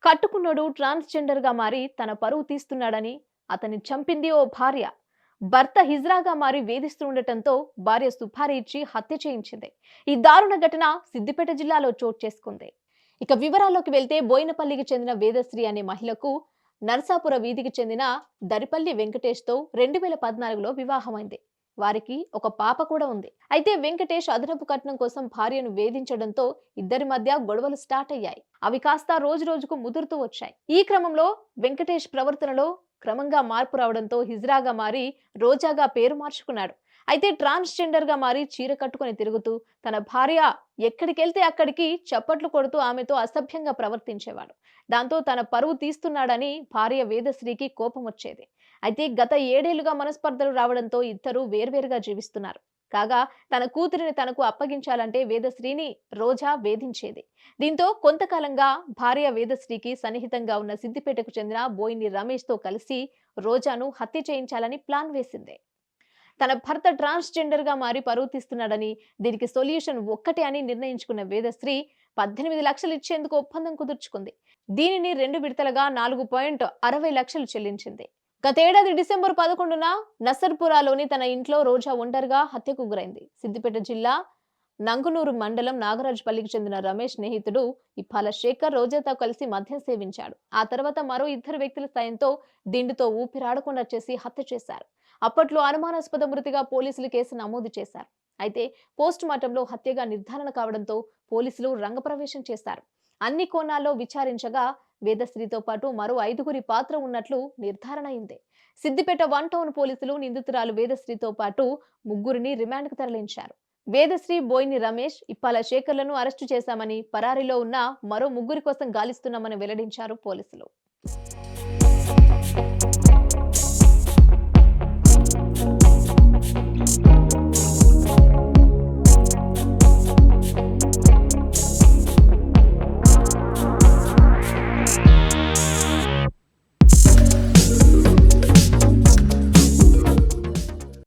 కట్టుకున్నోడు ట్రాన్స్‌జెండర్‌గా మారి తన పరువు తీస్తున్నాడని, అతన్ని చంపింది ఓ భార్య. భర్త హిజ్రాగా మారి వేధిస్తూ ఉండటంతో భార్య సుపారీ ఇచ్చి హత్య చేయించింది. ఈ దారుణ ఘటన సిద్దిపేట జిల్లాలో చోటు చేసుకుంది. ఇక వివరాల్లోకి వెళ్తే బోయినపల్లికి చెందిన వేదశ్రీ అనే మహిళకు నర్సాపుర వీధికి చెందిన దరిపల్లి వెంకటేష్‌తో 2014లో వివాహమైంది. వారికి ఒక పాప కూడా ఉంది. అయితే వెంకటేష్ అదనపు కట్నం కోసం భార్యను వేధించడంతో ఇద్దరి మధ్య గొడవలు స్టార్ట్ అయ్యాయి. అవి కాస్త రోజు రోజుకు ముదురుతూ వచ్చాయి. ఈ క్రమంలో వెంకటేష్ ప్రవర్తనలో క్రమంగా మార్పు రావడంతో హిజ్రాగా మారి రోజాగా పేరు మార్చుకున్నాడు. అయితే ట్రాన్స్‌జెండర్ గా మారి చీర కట్టుకొని తిరుగుతూ తన భార్య ఎక్కడికెళ్తే అక్కడికి చప్పట్లు కొడుతూ ఆమెతో అసభ్యంగా ప్రవర్తించేవాడు. దాంతో తన పరువు తీస్తున్నాడని భార్య వేదశ్రీకి కోపం వచ్చేది. అయితే గత 7 ఏళ్లుగా మనస్పర్ధలు రావడంతో ఇద్దరూ వేర్వేరుగా జీవిస్తున్నారు. కాగా తన కూతురిని తనకు అప్పగించాలంటే వేదశ్రీని రోజా వేధించేది. దీంతో కొంతకాలంగా భార్య వేదశ్రీకి సన్నిహితంగా ఉన్న సిద్దిపేటకు చెందిన బోయిని రమేష్ తో కలిసి రోజాను హత్య చేయించాలని ప్లాన్ వేసింది. తన భర్త ట్రాన్స్‌జెండర్ గా మారి పరువు తీస్తున్నాడని, దీనికి సొల్యూషన్ ఒక్కటే అని నిర్ణయించుకున్న వేదశ్రీ 18 లక్షలు ఇచ్చేందుకు ఒప్పందం కుదుర్చుకుంది. దీనిని 2 విడతలుగా 4.60 లక్షలు చెల్లించింది. గతేడాది డిసెంబర్ 11న నసర్పురాలోని తన ఇంట్లో రోజా ఒంటరిగా హత్యకు గురైంది. సిద్దిపేట జిల్లా నంగునూరు మండలం నాగరాజుపల్లికి చెందిన రమేష్ స్నేహితుడు ఇప్పాల శేఖర్ రోజాతో కలిసి మద్యం సేవించాడు. ఆ తర్వాత మరో ఇద్దరు వ్యక్తుల సాయంతో దిండుతో ఊపిరాడకుండా చేసి హత్య చేశారు. అప్పట్లో అనుమానాస్పద మృతిగా పోలీసులు కేసు నమోదు చేశారు. అయితే పోస్ట్ మార్టంలో హత్యగా నిర్ధారణ కావడంతో పోలీసులు రంగప్రవేశం చేశారు. అన్ని కోణాల్లో విచారించగా వేదశ్రీతో పాటు మరో 5గురి పాత్ర ఉన్నట్లు నిర్ధారణ అయింది. సిద్దిపేట 1 టౌన్ పోలీసులు నిందితురాలు వేదశ్రీతో పాటు 3గురిని రిమాండ్కు తరలించారు. వేదశ్రీ, బోయిని రమేష్, ఇప్పాల శేఖర్లను అరెస్టు చేశామని, పరారీలో ఉన్న మరో 3గురి కోసం గాలిస్తున్నామని వెల్లడించారు పోలీసులు.